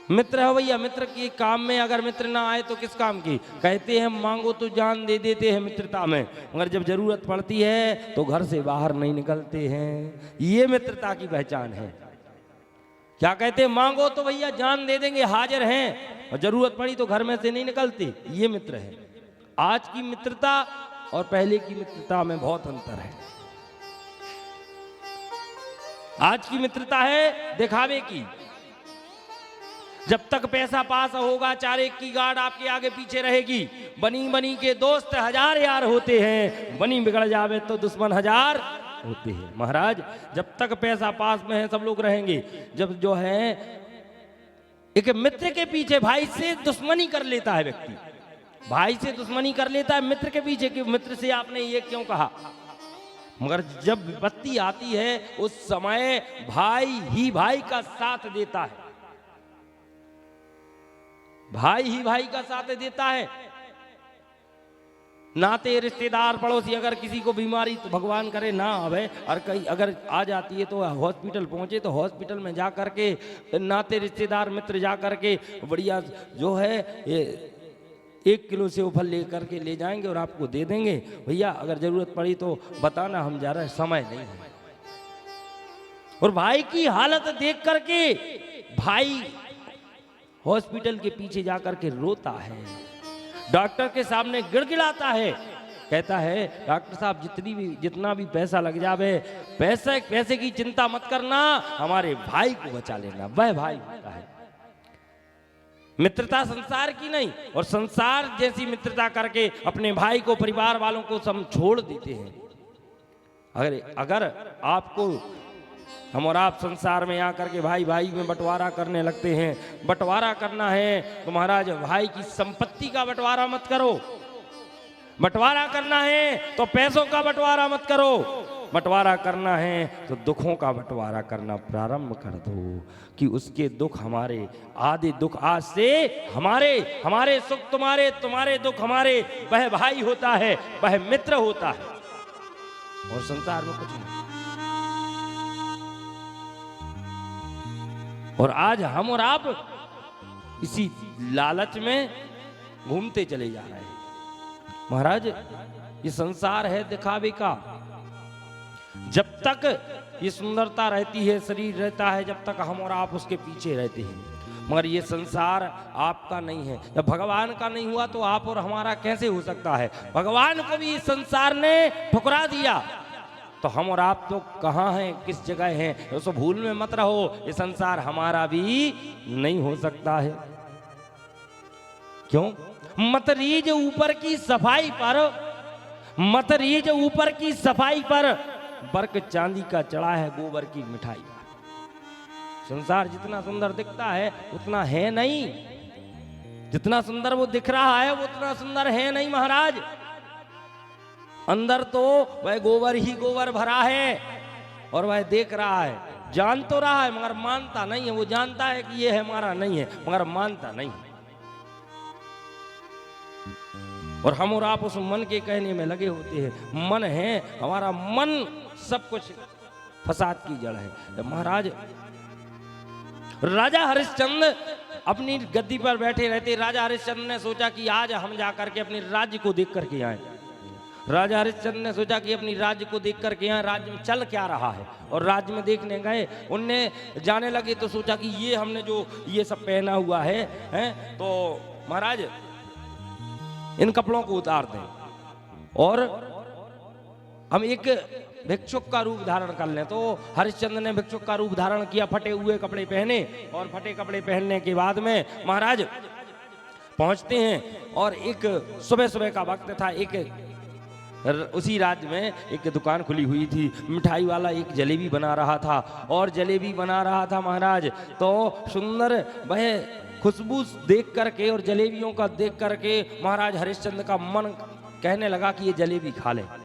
मित्र है भैया, मित्र के काम में अगर मित्र ना आए तो किस काम की। कहते हैं मांगो तो जान दे देते हैं मित्रता में, मगर जब जरूरत पड़ती है तो घर से बाहर नहीं निकलते हैं। ये मित्रता की पहचान है। क्या कहते हैं, मांगो तो भैया जान दे देंगे, हाजिर हैं, और जरूरत पड़ी तो घर में से नहीं निकलते। ये मित्र है। आज की मित्रता और पहले की मित्रता में बहुत अंतर है। आज की मित्रता है दिखावे की। जब तक पैसा पास होगा, 4 एक की गार्ड आपके आगे पीछे रहेगी। बनी बनी के दोस्त 1000 यार होते हैं, बनी बिगड़ जावे तो दुश्मन 1000 होते हैं। महाराज, जब तक पैसा पास में है सब लोग रहेंगे। जब जो है एक मित्र के पीछे भाई से दुश्मनी कर लेता है व्यक्ति, भाई से दुश्मनी कर लेता है मित्र के पीछे कि मित्र से आपने ये क्यों कहा। मगर जब विपत्ति आती है उस समय भाई ही भाई का साथ देता है, भाई ही भाई का साथ देता है। नाते रिश्तेदार पड़ोसी अगर किसी को बीमारी तो भगवान करे ना आवे, और कहीं अगर आ जाती है तो हॉस्पिटल पहुंचे तो हॉस्पिटल में जा करके नाते रिश्तेदार मित्र जा करके बढ़िया जो है ये 1 किलो सेव फल ले करके ले जाएंगे और आपको दे देंगे। भैया अगर जरूरत पड़ी तो बताना, हम जा रहे हैं, समय नहीं है। और भाई की हालत देख करके भाई हॉस्पिटल के पीछे जाकर के रोता है, डॉक्टर के सामने गिड़गिड़ाता है, कहता है डॉक्टर साहब जितना भी पैसा लग जावे, पैसे की चिंता मत करना, हमारे भाई को बचा लेना। वह भाई होता है। मित्रता संसार की नहीं, और संसार जैसी मित्रता करके अपने भाई को, परिवार वालों को सब छोड़ देते हैं। अगर आपको हम और आप संसार में आकर के भाई भाई में बंटवारा करने लगते हैं, बंटवारा करना है तो महाराज भाई की संपत्ति का बंटवारा मत करो। बंटवारा करना है तो पैसों का बंटवारा मत करो। बंटवारा करना है तो दुखों का बंटवारा करना प्रारंभ कर दो, कि उसके दुख हमारे, आधे दुख आज से हमारे सुख तुम्हारे, तुम्हारे दुख हमारे। वह भाई होता है, वह मित्र होता है, और संसार में कुछ नहीं। और आज हम और आप इसी लालच में घूमते चले जा रहे हैं। महाराज, ये संसार है दिखावे का। जब तक ये सुंदरता रहती है, शरीर रहता है, जब तक हम और आप उसके पीछे रहते हैं। मगर ये संसार आपका नहीं है। जब भगवान का नहीं हुआ तो आप और हमारा कैसे हो सकता है। भगवान को भी इस संसार ने ठुकरा दिया, तो हम और आप तो कहाँ हैं, किस जगह हैं। उसको भूल में मत रहो, ये संसार हमारा भी नहीं हो सकता है। क्यों? मत रीझ ऊपर की सफाई पर, मत रीझ ऊपर की सफाई पर, बर्क चांदी का चढ़ा है गोबर की मिठाई। संसार जितना सुंदर दिखता है उतना है नहीं, जितना सुंदर वो दिख रहा है वो उतना सुंदर है नहीं महाराज। अंदर तो वह गोबर ही गोबर भरा है, और वह देख रहा है, जान तो रहा है मगर मानता नहीं है। वो जानता है कि ये है हमारा नहीं है, मगर मानता नहीं। और हम और आप उस मन के कहने में लगे होते हैं। मन है हमारा, मन सब कुछ फसाद की जड़ है। महाराज, राजा हरिश्चंद्र अपनी गद्दी पर बैठे रहते। राजा हरिश्चंद्र ने सोचा कि आज हम जाकर के अपने राज्य को देख करके आए। राजा हरिश्चंद्र ने सोचा कि अपनी राज्य को देख करके यहाँ राज्य में चल क्या रहा है, और राज्य में देखने गए। उनने जाने लगे तो सोचा कि ये हमने जो ये सब पहना हुआ है, तो महाराज इन कपड़ों को उतार दें और हम एक भिक्षुक का रूप धारण कर लें। तो हरिश्चंद्र ने भिक्षुक का रूप धारण किया, फटे हुए कपड़े पहने, और फटे कपड़े पहनने के बाद में महाराज पहुंचते हैं। और एक सुबह सुबह का वक्त था, एक उसी राज्य में एक दुकान खुली हुई थी। मिठाई वाला एक जलेबी बना रहा था, और जलेबी बना रहा था महाराज, तो सुंदर वह खुशबू देख करके और जलेबियों का देख करके महाराज हरिश्चंद्र का मन कहने लगा कि ये जलेबी खा ले।